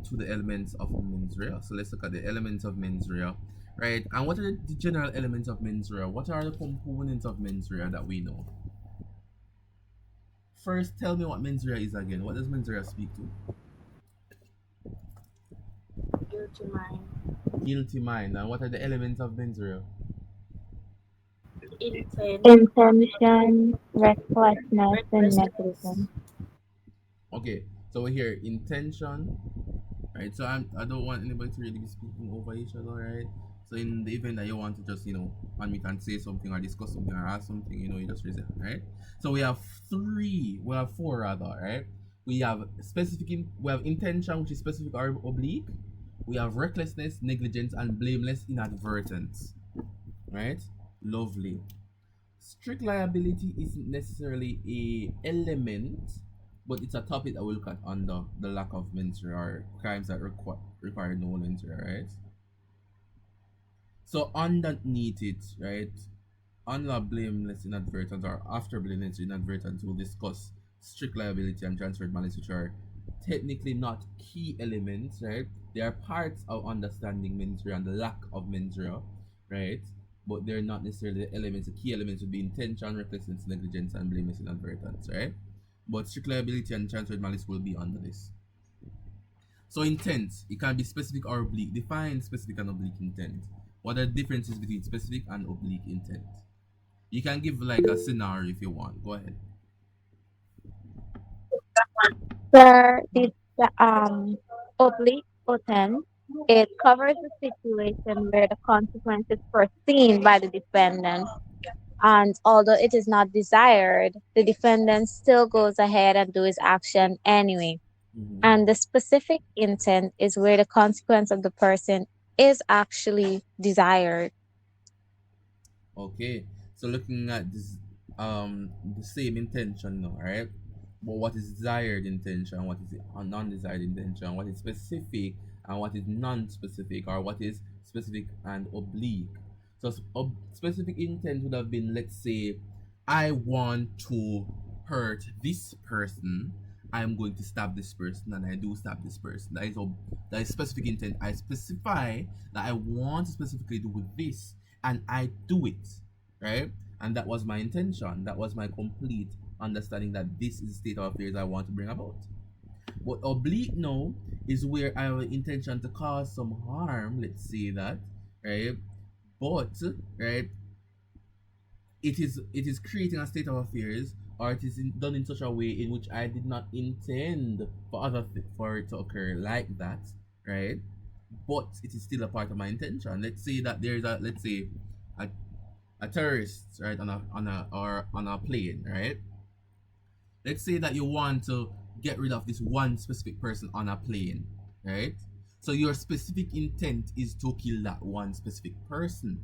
into the elements of mens rea. So let's look at the elements of mens rea, right? And what are the general elements of mens rea? What are the components of mens rea that we know? First, tell me what mens rea is again. What does mens rea speak to? Guilty mind. Guilty mind. And what are the elements of mens rea? Intent. Intention, restlessness, and Restlessness. negligence. Okay, so we're here intention, right? So I don't want anybody to really be speaking over each other, right? So in the event that you want to just unmute and say something or discuss something or ask something, you just raise it, right? So we have four rather, right? We have we have intention, which is specific or oblique. We have recklessness, negligence, and blameless inadvertence, right? Lovely. Strict liability isn't necessarily a element, but it's a topic that we'll look at under the lack of mens rea or crimes that require no mens rea, right? So underneath it, right, under blameless inadvertence or after blameless inadvertence, we'll discuss strict liability and transferred malice, which are technically not key elements, right? They are parts of understanding mens rea and the lack of mens rea, right? But they're not necessarily the elements. The key elements would be intention, recklessness, negligence, and blameless inadvertence, right? But strict liability and transferred malice will be under this. So intent, it can be specific or oblique. Define specific and oblique intent. What are the differences between specific and oblique intent? You can give like a scenario if you want. Go ahead. Sir, the oblique potent, it covers the situation where the consequence is foreseen by the defendant, and although it is not desired, the defendant still goes ahead and do his action anyway. Mm-hmm. And the specific intent is where the consequence of the person is actually desired. Okay. So looking at this, the same intention now, right? But what is desired intention, what is non-desired intention, what is specific and what is non-specific, or what is specific and oblique. So specific intent would have been, let's say, I want to hurt this person. I am going to stab this person, and I do stab this person. That is specific intent. I specify that I want to specifically do with this, and I do it, right? And that was my intention. That was my complete understanding that this is the state of affairs I want to bring about. But oblique now is where I have an intention to cause some harm, let's say that, right? But, right, it is creating a state of affairs, or it is done in such a way in which I did not intend for it to occur like that, right? But it is still a part of my intention. Let's say that there's a, a terrorist, right, on a plane, right? Let's say that you want to get rid of this one specific person on a plane, right? So your specific intent is to kill that one specific person,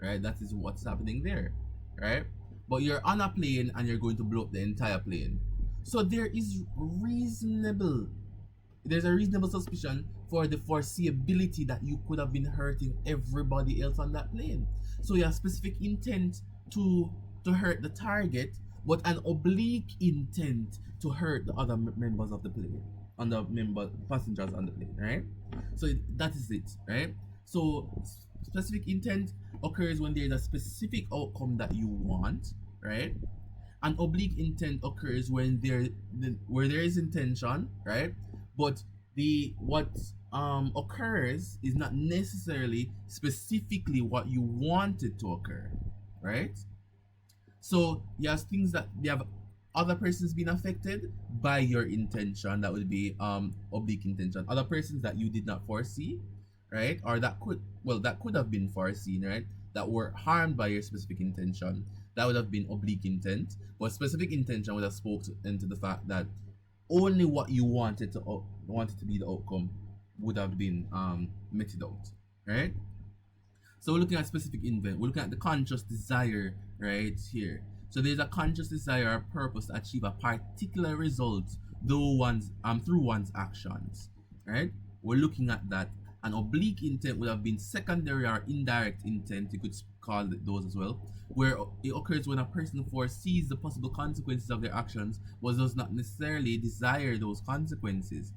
right? That is what's happening there, right? But you're on a plane and you're going to blow up the entire plane. So there's a reasonable suspicion for the foreseeability that you could have been hurting everybody else on that plane. So you have specific intent to hurt the target, but an oblique intent to hurt the other members of the plane, on the passengers on the plane, right? So that is it, right? So specific intent occurs when there is a specific outcome that you want, right? An oblique intent occurs when where there is intention, right? But the what occurs is not necessarily specifically what you wanted to occur, right? So you have things that you have other persons being affected by your intention. That would be oblique intention. Other persons that you did not foresee, right? Or that could have been foreseen, right? That were harmed by your specific intention. That would have been oblique intent. But specific intention would have spoken into the fact that only what you wanted to be the outcome would have been meted out, right? So we're looking at specific invent. We're looking at the conscious desire right here. So there's a conscious desire or purpose to achieve a particular result through one's actions. Right? We're looking at that. An oblique intent would have been secondary or indirect intent, you could call it those as well, where it occurs when a person foresees the possible consequences of their actions but does not necessarily desire those consequences.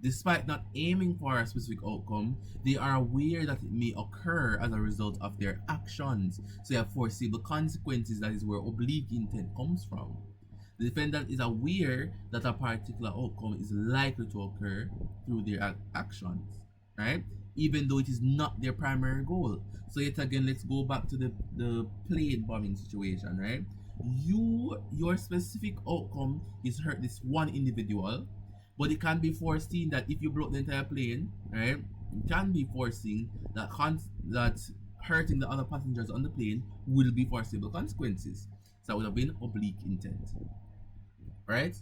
Despite not aiming for a specific outcome, they are aware that it may occur as a result of their actions. So you have foreseeable consequences. That is where oblique intent comes from. The defendant is aware that a particular outcome is likely to occur through their actions, right? Even though it is not their primary goal. So yet again, let's go back to the plane bombing situation, right? Your specific outcome is hurt this one individual, but it can be foreseen that if you broke the entire plane, right, it can be foreseen that that hurting the other passengers on the plane will be foreseeable consequences. So that would have been oblique intent, right?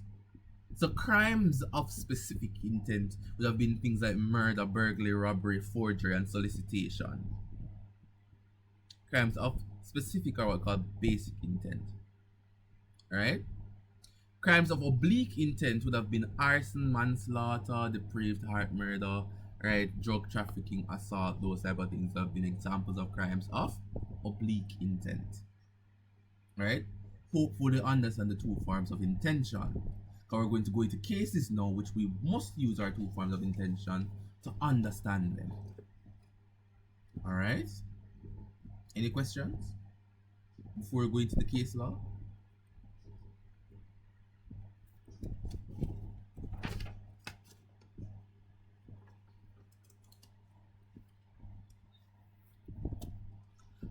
So crimes of specific intent would have been things like murder, burglary, robbery, forgery, and solicitation. Crimes of specific are what called basic intent, right? Crimes of oblique intent would have been arson, manslaughter, depraved heart murder, right? Drug trafficking, assault, those type of things have been examples of crimes of oblique intent, right? Hopefully understand the two forms of intention. Because we're going to go into cases now which we must use our two forms of intention to understand them. All right? Any questions before we go into the case law?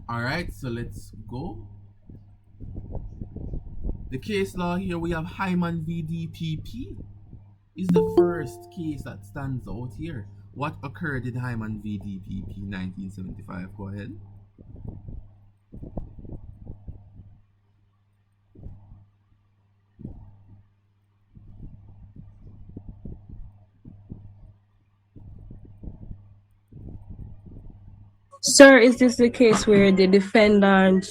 All right, so let's go. The case law here, we have Hyman v. DPP is the first case that stands out here. What occurred in Hyman v. DPP 1975? Go ahead. Sir, is this the case where the defendant,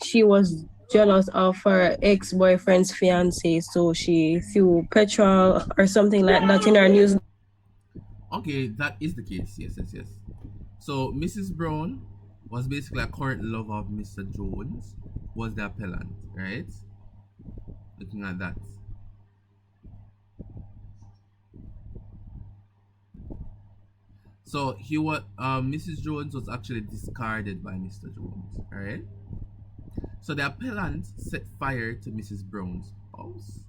she was jealous of her ex-boyfriend's fiance, so she threw petrol or something like that in her news? Okay, that is the case. Yes. So Mrs. Brown was basically a current lover of Mr. Jones, was the appellant, right? Looking at that. So he was Mrs. Jones was actually discarded by Mr. Jones, alright? So the appellant set fire to Mrs. Brown's house.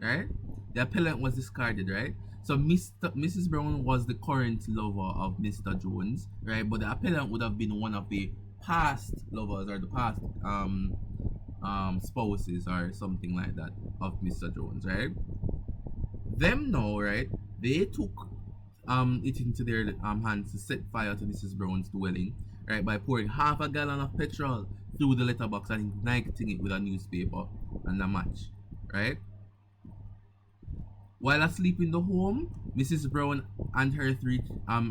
Right? The appellant was discarded, right? So Mrs. Brown was the current lover of Mr. Jones, right? But the appellant would have been one of the past lovers or the past spouses or something like that of Mr. Jones, right? Them now, right? They took it into their hands to set fire to Mrs. Brown's dwelling, right, by pouring half a gallon of petrol through the letterbox and igniting it with a newspaper and a match, right? While asleep in the home, Mrs. Brown and her three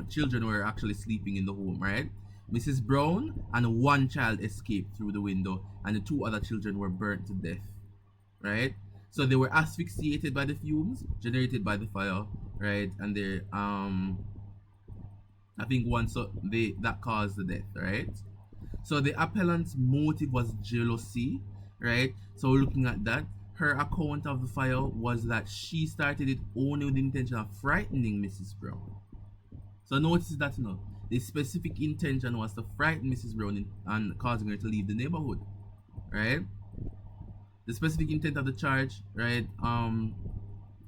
children were actually sleeping in the home, right? Mrs. Brown and one child escaped through the window, and the two other children were burnt to death, right? So they were asphyxiated by the fumes generated by the fire, right? And they I think once so they that caused the death, right? So the appellant's motive was jealousy, right? So looking at that, her account of the fire was that she started it only with the intention of frightening Mrs. Brown. So notice that the specific intention was to frighten Mrs. Brown and causing her to leave the neighborhood, right? The specific intent of the charge, right?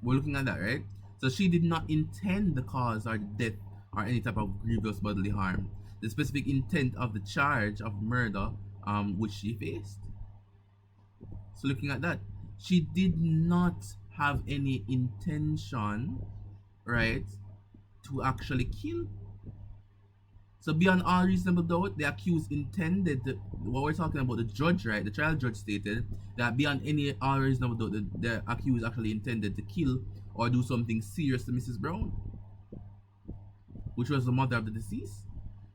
We're looking at that, right? So she did not intend the cause or the death or any type of grievous bodily harm. The specific intent of the charge of murder, which she faced. So looking at that, she did not have any intention, right, to actually kill. So beyond all reasonable doubt, the accused intended what we're talking about, the judge, right? The trial judge stated that beyond any all reasonable doubt, the accused actually intended to kill or do something serious to Mrs. Brown, which was the mother of the deceased.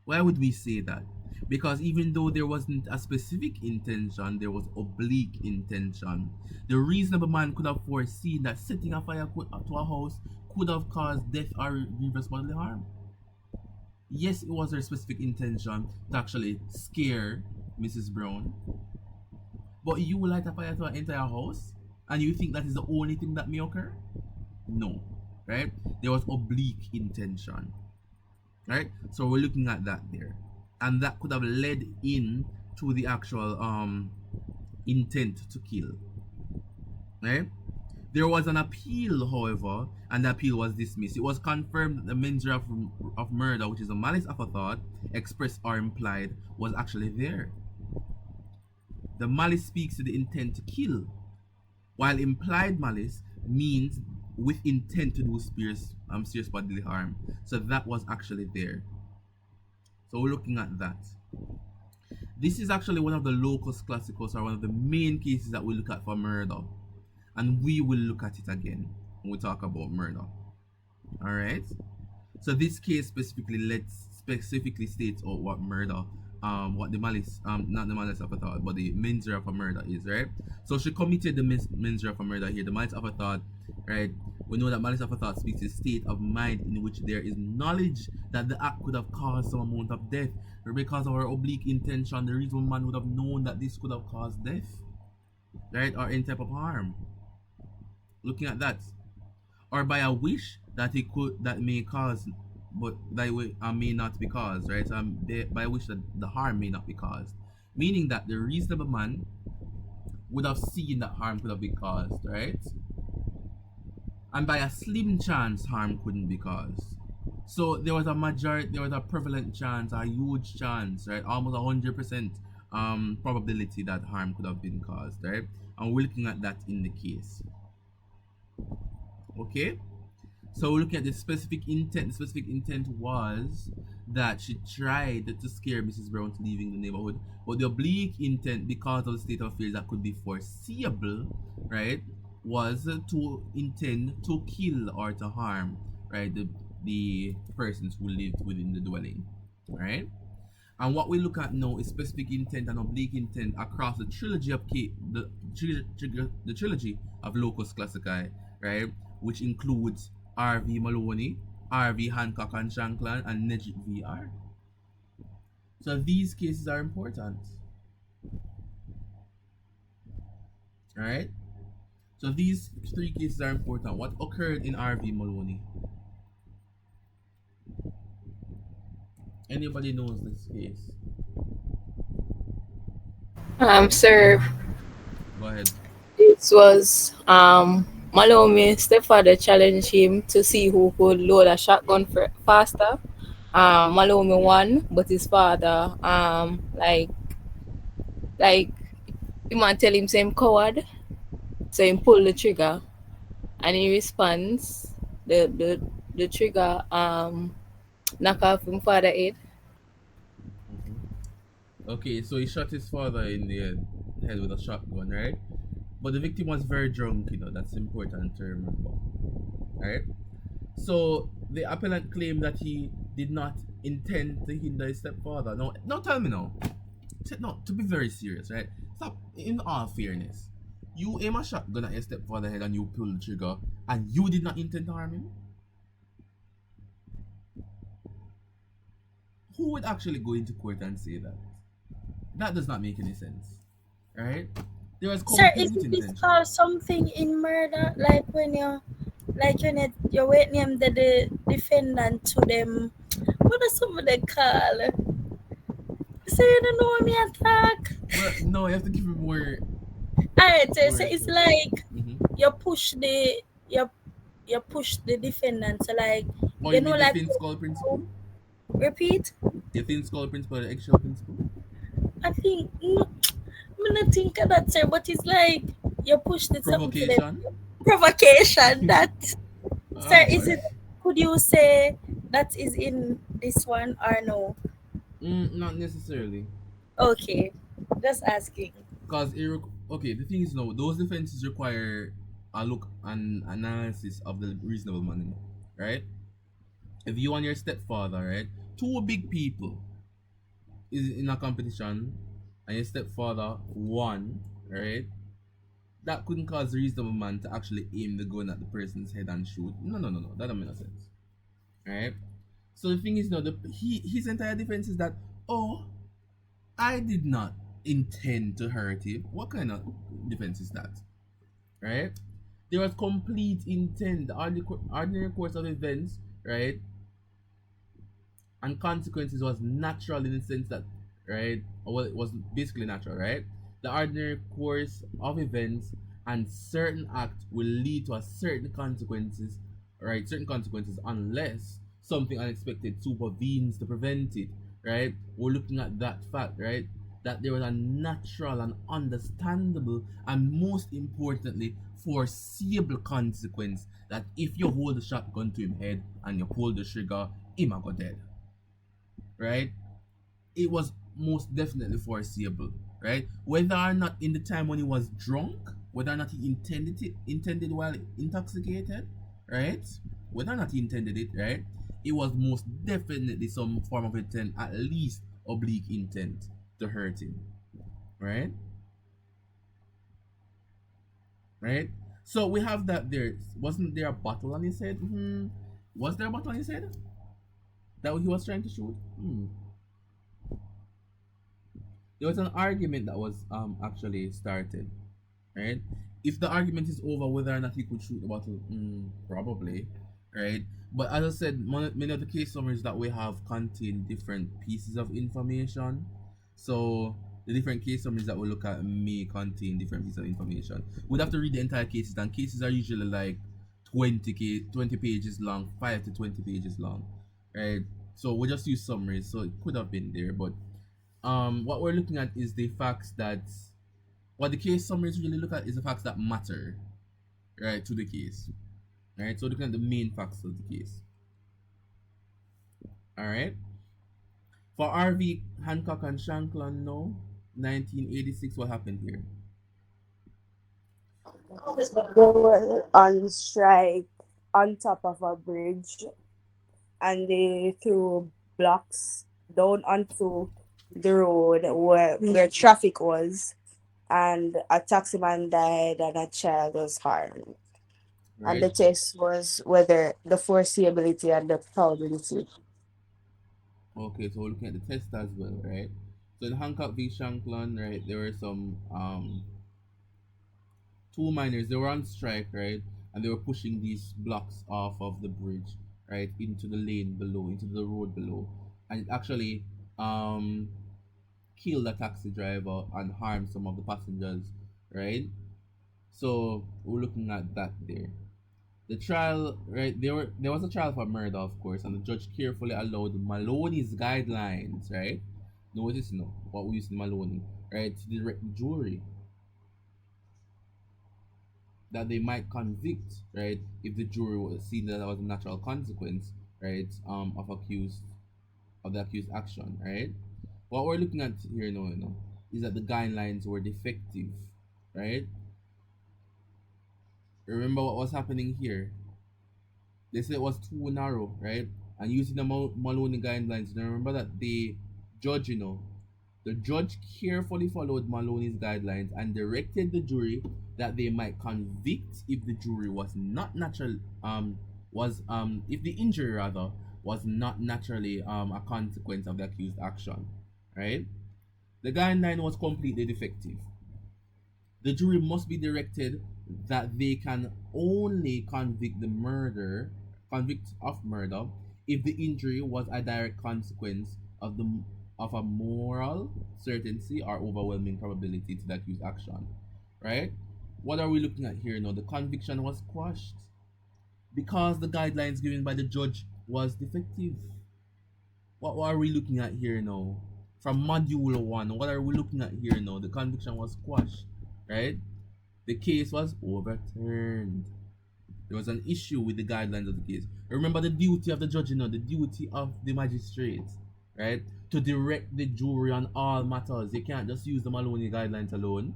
Why would we say that? Because even though there wasn't a specific intention, there was oblique intention. The reasonable man could have foreseen that setting a fire to a house could have caused death or grievous bodily harm. Yes, it was her specific intention to actually scare Mrs. Brown. But you light a fire to an entire house and you think that is the only thing that may occur? No, right? There was oblique intention, right? So we're looking at that there, and that could have led in to the actual intent to kill, right? There was an appeal, however, and the appeal was dismissed. It was confirmed that the mens rea of murder, which is a malice aforethought, expressed or implied, was actually there. The malice speaks to the intent to kill, while implied malice means with intent to do serious bodily harm. So that was actually there. So we're looking at that. This is actually one of the locus classicus, or one of the main cases that we look at for murder. And we will look at it again when we talk about murder. Alright? So this case specifically states out what murder, what the malice, not the malice of a thought, but the mens rea of a murder is, right? So she committed the mens rea of a murder here. The malice of a thought, right? We know that malice of a thought speaks to a state of mind in which there is knowledge that the act could have caused some amount of death, or because of our oblique intention, the reasonable man would have known that this could have caused death, right, or any type of harm. Looking at that, or by a wish that he could that may cause, but that may not be caused, right? So by a wish that the harm may not be caused, meaning that the reasonable man would have seen that harm could have been caused, right? And by a slim chance, harm couldn't be caused. So there was a prevalent chance, a huge chance, right? Almost 100% probability that harm could have been caused, right? And we're looking at that in the case. Okay, so we're looking at the specific intent. The specific intent was that she tried to scare Mrs. Brown to leaving the neighborhood, but the oblique intent, because of the state of affairs that could be foreseeable, right, was to intend to kill or to harm, right, the persons who lived within the dwelling, right? And what we look at now is specific intent and oblique intent across the trilogy of the trilogy of locus classici, right? Which includes R.V. Maloney, R.V. Hancock and Shankland, and Nedrick V.R. So these cases are important, right? So these three cases are important. What occurred in R.V. Maloney? Anybody knows this case? Sir, Go ahead. this was Malome stepfather challenged him to see who could load a shotgun faster. Malome won, but his father like the man tell him same coward, so he pull the trigger, and in response, the trigger knock off him father head. Mhm. Okay, so he shot his father in the head with a shotgun, right? But the victim was very drunk, that's important to remember, right? So the appellant claimed that he did not intend to hinder his stepfather. No, tell me now. No, to be very serious, right? Stop. In all fairness, you aim a shotgun at your stepfather's head and you pull the trigger, and you did not intend to harm him. Who would actually go into court and say that? That does not make any sense, right? There was Sir, complete isn't this intention. called something in murder? Like when you wait name the defendant to them. What are some of they call? So you don't know what me attack. Well, no, you have to give me more Alright, so words. it's like Mm-hmm. you push the you push the defendant. So like Or you you know mean the like thin skull principle? repeat. The thin skull principle, the eggshell principle? I think I'm not think of that, sir, but it's like you push the something to the Provocation? provocation. That, Oh sir, is boy. it? Could you say that is in this one or no? Not necessarily. Okay, just asking. Because okay, the thing is, no, those defenses require a look and analysis of the reasonable man, right? If you and your stepfather, right, two big people is in a competition, and your stepfather won, right? That couldn't cause the reasonable man to actually aim the gun at the person's head and shoot. No. That don't make no sense, right? So the thing is, no, his entire defense is that, oh, I did not intend to hurt him. What kind of defense is that? Right? There was complete intent. The ordinary course of events, right, and consequences was natural in the sense that, right, well, it was basically natural, right? The ordinary course of events and certain act will lead to a certain consequences, right? Certain consequences unless something unexpected supervenes to prevent it, right? We're looking at that fact, right? That there was a natural and understandable and most importantly foreseeable consequence that if you hold the shotgun to him head and you pull the trigger, him a go dead, right? It was most definitely foreseeable, right? Whether or not in the time when he was drunk, whether or not he intended while intoxicated, right? Whether or not he intended it, right? It was most definitely some form of intent, at least oblique intent to hurt him, right? Right? So we have that there. Wasn't there a bottle on his head? Was there a bottle on his head that he was trying to shoot? There was an argument that was actually started, right? If the argument is over whether or not he could shoot the bottle, probably, right? But as I said, many of the case summaries that we have contain different pieces of information. So the different case summaries that we look at may contain different pieces of information. We'd have to read the entire cases, and cases are usually like 20 pages long, 5 to 20 pages long, right? So we'll just use summaries. So it could have been there, but what we're looking at is the facts that what the case summaries really look at is the facts that matter, right, to the case, right? So looking at the main facts of the case. All right. For RV Hancock and Shanklin, no, 1986. What happened here? They were on strike on top of a bridge and they threw blocks down onto the road where traffic was, and a taximan died and a child was harmed. And Right. the test was whether the foreseeability and the probability. Okay. So we're looking at the test as well, right? So in Hancock v Shanklin, right, there were some two miners. They were on strike, right, and they were pushing these blocks off of the bridge, right, into the lane below, into the road below, and it actually um killed a taxi driver and harmed some of the passengers, right? So we're looking at that there. The trial, right? There was a trial for murder, of course, and the judge carefully allowed Maloney's guidelines, right? Notice, what we use in Maloney, right? To direct the jury that they might convict, right, if the jury was seen that there was a natural consequence, right, of the accused action, right. What we're looking at here now, is that the guidelines were defective, right. Remember what was happening here? They said it was too narrow, right? And using the Maloney guidelines, remember that judge, the judge carefully followed Maloney's guidelines and directed the jury that they might convict if the jury was not natural, was if the injury rather was not naturally a consequence of the accused action, right? The guideline was completely defective. The jury must be directed that they can only convict of murder if the injury was a direct consequence of a moral certainty or overwhelming probability to the accused action. Right? What are we looking at here now? The conviction was quashed because the guidelines given by the judge was defective. What are we looking at here now? From module 1, what are we looking at here now? The conviction was quashed, right? The case was overturned. There was an issue with the guidelines of the case. Remember the duty of the judge, the duty of the magistrate, right? To direct the jury on all matters. You can't just use the Maloney guidelines alone,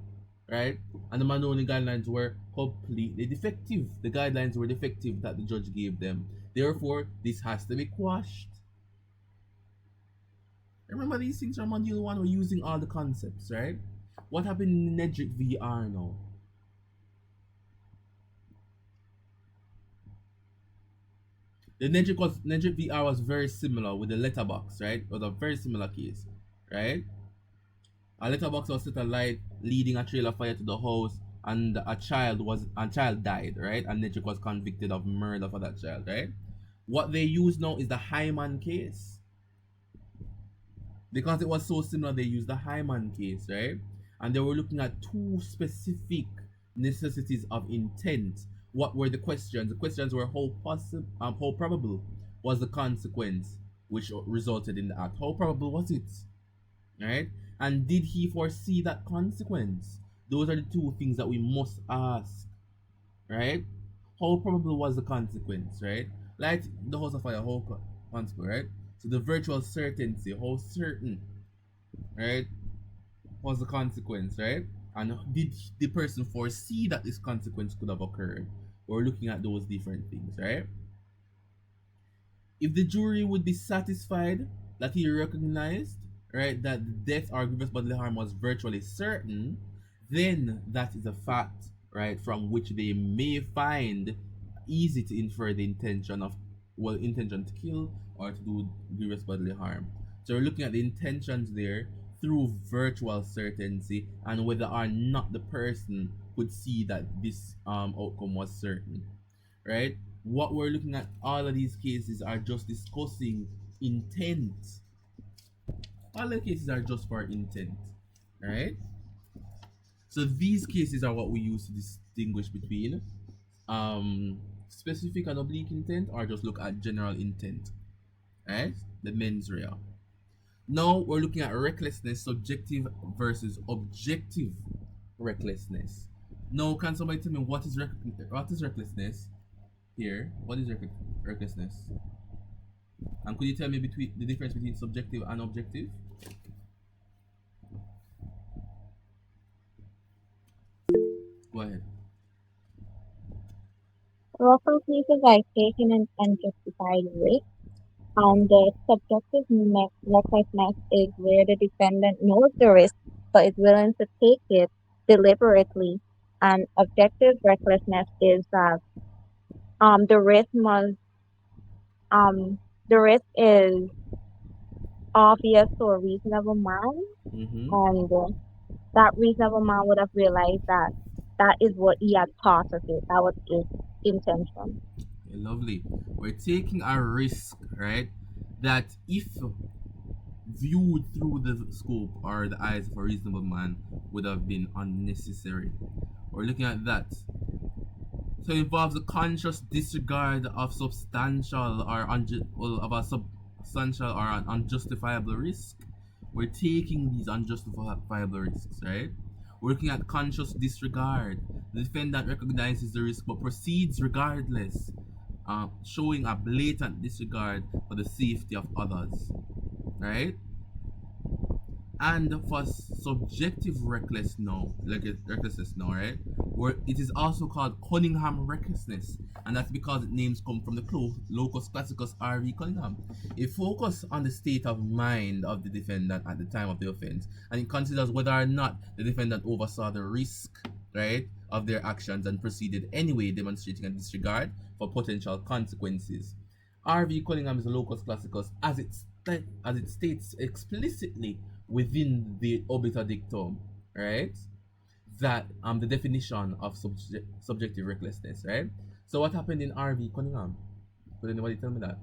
right? And the Maloney guidelines were completely defective. The guidelines were defective that the judge gave them. Therefore, this has to be quashed. Remember these things from module 1, we're using all the concepts, right? What happened in Nedrick VR now? The Nedrick VR was very similar with the letterbox, right? It was a very similar case, right? A letterbox was set alight, leading a trail of fire to the house, and a child died, right? And Nedrick was convicted of murder for that child, right? What they use now is the Hyman case. Because it was so similar, they used the Hyman case, right? And they were looking at two specific necessities of intent. What were the questions? The questions were how probable was the consequence which resulted in the act? How probable was it? Right? And did he foresee that consequence? Those are the two things that we must ask, right? How probable was the consequence, right? Like the house of fire, how consequence, right? So the virtual certainty, how certain, right, was the consequence, right? And did the person foresee that this consequence could have occurred? We're looking at those different things, right? If the jury would be satisfied that he recognized, right, that the death or grievous bodily harm was virtually certain, then that is a fact, right, from which they may find easy to infer the intention to kill or to do grievous bodily harm. So we're looking at the intentions there through virtual certainty and whether or not the person could see that this outcome was certain, right? What we're looking at, all of these cases are just discussing intent. All the cases are just for intent, right? So these cases are what we use to distinguish between specific and oblique intent, or just look at general intent, right? The mens rea. Now we're looking at recklessness, subjective versus objective recklessness. Now, can somebody tell me what is recklessness here? What is recklessness? And could you tell me between the difference between subjective and objective? Go ahead. Local cases are taken an unjustified risk, and the subjective recklessness is where the defendant knows the risk but is willing to take it deliberately. And objective recklessness is that the risk must the risk is obvious to a reasonable man, Mm-hmm. and that reasonable man would have realized that that is what he had thought of it. That was his intention. Okay, lovely. We're taking a risk, right? That if viewed through the scope or the eyes of a reasonable man would have been unnecessary. We're looking at that. So it involves a conscious disregard of substantial or of a substantial or an unjustifiable risk. We're taking these unjustifiable risks, right? We're looking at conscious disregard. The defendant recognizes the risk but proceeds regardless, showing a blatant disregard for the safety of others, right? And for subjective recklessness now, right? Where it is also called Cunningham recklessness, and that's because its names come from the locus classicus R.V. Cunningham. It focuses on the state of mind of the defendant at the time of the offense, and it considers whether or not the defendant oversaw the risk, right, of their actions and proceeded anyway, demonstrating a disregard for potential consequences. R.V. Cunningham is a locus classicus as it states explicitly within the obiter dictum, right? That the definition of subjective recklessness, right? So what happened in R.V. Cunningham? Could anybody tell me that?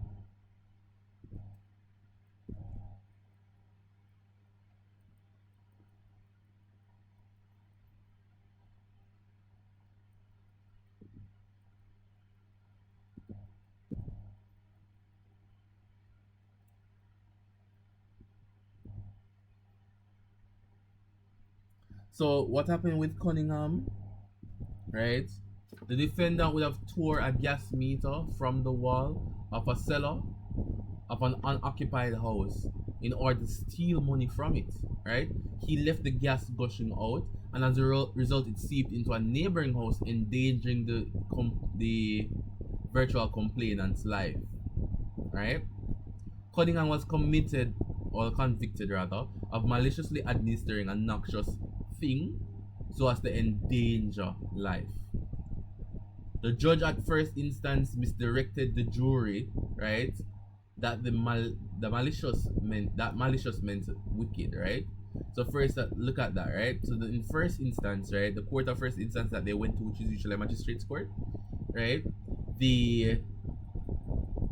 So what happened with Cunningham, right? The defendant would have tore a gas meter from the wall of a cellar of an unoccupied house in order to steal money from it, right? He left the gas gushing out, and as a result, it seeped into a neighboring house, endangering the virtual complainant's life, right? Cunningham was convicted rather, of maliciously administering a noxious thing so as to endanger life. The judge at first instance misdirected the jury, right? That malicious meant wicked, right? So first, look at that, right? So in first instance, right, the court of first instance that they went to, which is usually a magistrate's court, right? The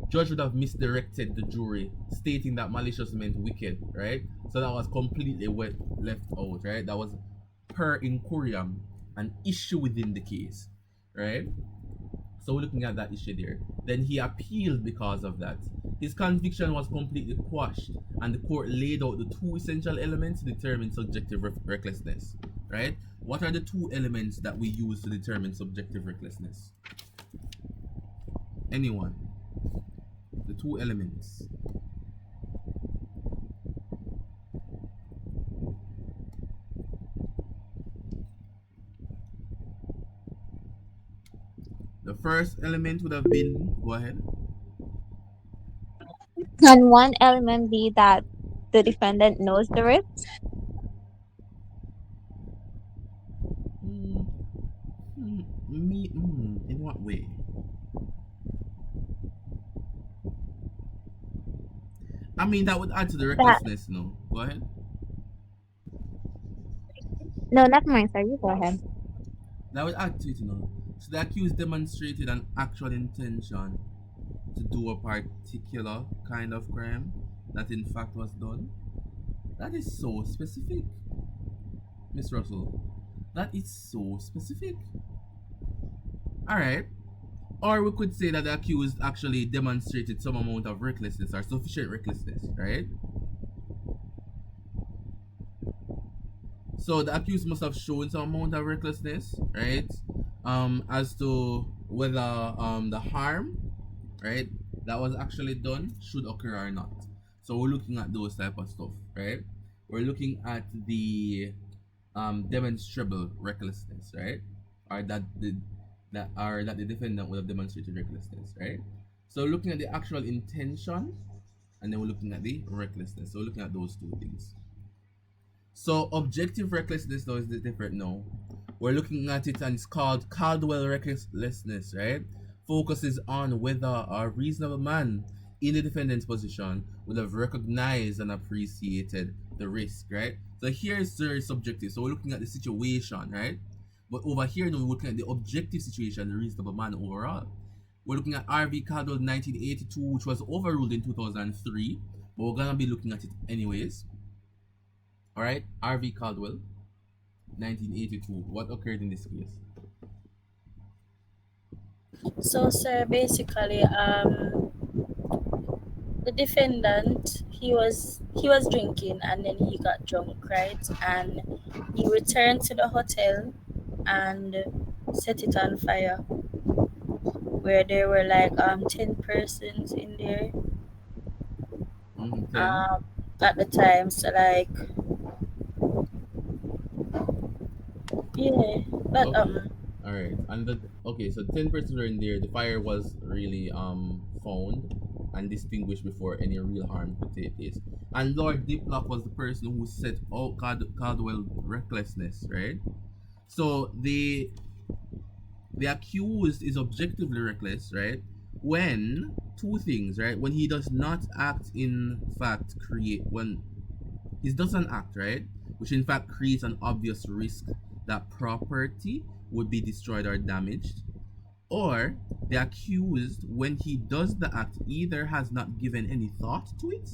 judge would have misdirected the jury, stating that malicious meant wicked, right? So that was completely left out, right? That was per incuriam, an issue within the case, right? So we're looking at that issue there. Then he appealed because of that. His conviction was completely quashed, and the court laid out the two essential elements to determine subjective recklessness, right? What are the two elements that we use to determine subjective recklessness? Anyone? The two elements. The first element would have been, go ahead. Can one element be that the defendant knows the risk? In what way? I mean, that would add to the That recklessness, no? Go ahead. no, never mind, sir. You go ahead. That would add to it, So the accused demonstrated an actual intention to do a particular kind of crime that in fact was done. That is so specific, Miss Russell. That is so specific. Alright. Or we could say that the accused actually demonstrated some amount of recklessness or sufficient recklessness, right? So the accused must have shown some amount of recklessness, right? As to whether the harm, right, that was actually done should occur or not. So we're looking at those type of stuff, right? We're looking at the demonstrable recklessness, right? Or that the defendant would have demonstrated recklessness, right? So looking at the actual intention, and then we're looking at the recklessness. So we're looking at those two things. So objective recklessness though is different now. We're looking at it and it's called Caldwell recklessness, right? Focuses on whether a reasonable man in the defendant's position would have recognized and appreciated the risk, right? So here is very subjective. So we're looking at the situation, right? But over here now we're looking at the objective situation, the reasonable man overall. We're looking at R.V. Caldwell 1982, which was overruled in 2003, but we're gonna be looking at it anyways. Alright, R.V. Caldwell, 1982. What occurred in this case? So, sir, basically, the defendant he was drinking and then he got drunk, right? And he returned to the hotel and set it on fire, where there were like 10 persons in there 10. at the time. So like, yeah, but Okay. Alright. And okay, so 10 persons were in there. The fire was really found and distinguished before any real harm could take place. And Lord Diplock was the person who set out Caldwell recklessness, right? So the accused is objectively reckless, right? When two things, right? When he does not act in fact when he doesn't act, right? Which in fact creates an obvious risk that property would be destroyed or damaged. Or the accused, when he does the act, either has not given any thought to it,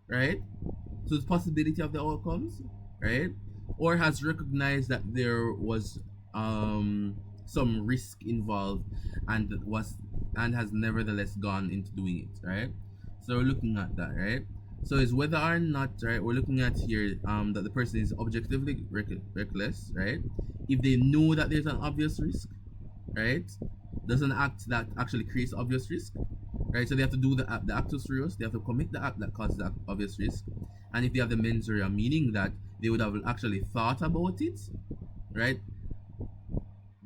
right? So the possibility of the outcomes, right? Or has recognized that there was some risk involved and has nevertheless gone into doing it, right? So we're looking at that, right? So it's whether or not, right, we're looking at here that the person is objectively reckless, right? If they know that there's an obvious risk, right? Does an act that actually creates obvious risk, right? So they have to do the actus reus, they have to commit the act that causes the obvious risk. And if they have the mens rea, meaning that they would have actually thought about it, right?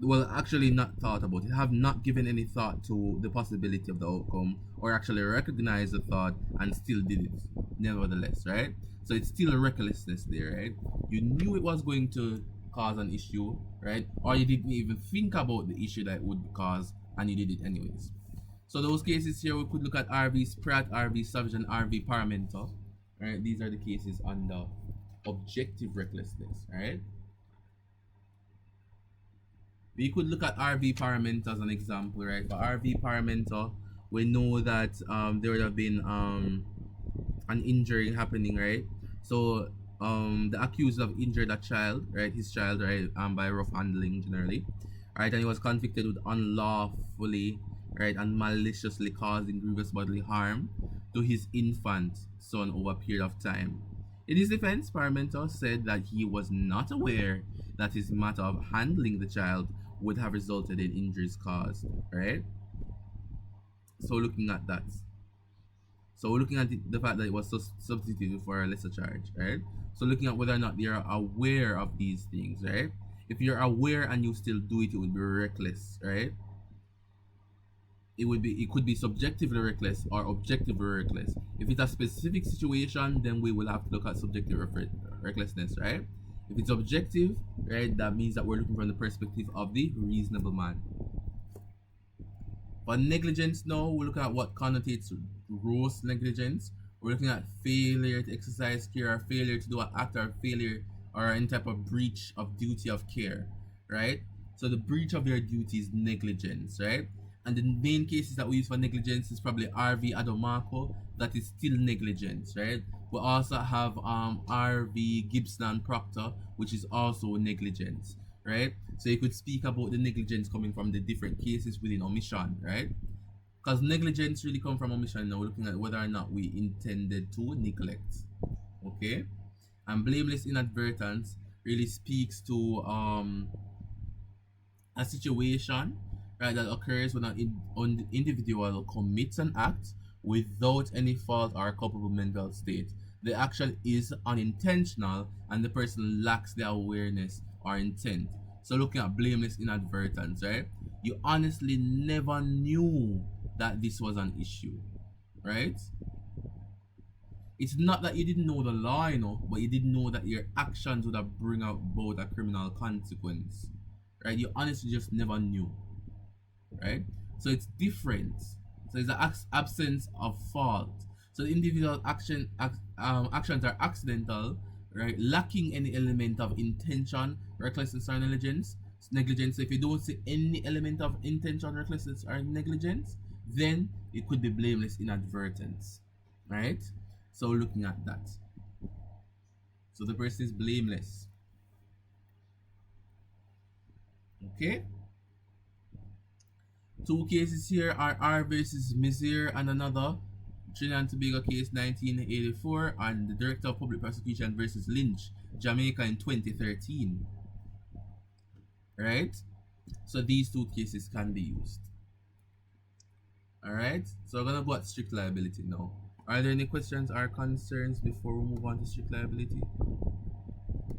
Well, actually not thought about it, have not given any thought to the possibility of the outcome, or actually recognized the thought and still did it nevertheless, right? So it's still a recklessness there, right? You knew it was going to cause an issue, right? Or you didn't even think about the issue that it would cause and you did it anyways. So those cases here, we could look at R.V. Spratt, R.V. Savage, and R.V. Paramento, right? These are the cases under objective recklessness, right? We could look at RV Paramento as an example, right? For RV Paramento, we know that there would have been an injury happening, right? So the accused have injured a child, right? His child, right? By rough handling generally, right? And he was convicted with unlawfully, right, and maliciously causing grievous bodily harm to his infant son over a period of time. In his defense, Paramento said that he was not aware that his matter of handling the child would have resulted in injuries caused, right? So looking at that, so we're looking at the fact that it was substituted for a lesser charge, right? So looking at whether or not they are aware of these things, right? If you're aware and you still do it, it would be reckless, right? It could be subjectively reckless or objectively reckless. If it's a specific situation, then we will have to look at subjective recklessness, right? If it's objective, right, that means that we're looking from the perspective of the reasonable man. For negligence now, we're looking at what connotates gross negligence. We're looking at failure to exercise care or failure to do an act or failure or any type of breach of duty of care, right? So the breach of your duty is negligence, right? And the main cases that we use for negligence is probably RV Adomarco, that is still negligence, right? We also have RV Gibson and Proctor, which is also negligence, right? So you could speak about the negligence coming from the different cases within omission, right? Because negligence really come from omission. Now we're looking at whether or not we intended to neglect, okay? And blameless inadvertence really speaks to a situation, right, that occurs when an individual commits an act without any fault or culpable mental state. The action is unintentional and the person lacks the awareness or intent. So looking at blameless inadvertence, right? You honestly never knew that this was an issue, right? It's not that you didn't know the law, but you didn't know that your actions would have bring about a criminal consequence, right? You honestly just never knew, right? So it's different. So it's the absence of fault. So the individual actions are accidental, right? Lacking any element of intention, recklessness, or negligence. Negligence. So if you don't see any element of intention, recklessness, or negligence, then it could be blameless inadvertence, right? So looking at that, so the person is blameless. Okay. Two cases here are R versus Mizir and another Trinidad and Tobago case 1984 and the Director of Public Prosecution versus Lynch, Jamaica in 2013. Right? So these two cases can be used. Alright? So we're gonna go at strict liability now. Are there any questions or concerns before we move on to strict liability?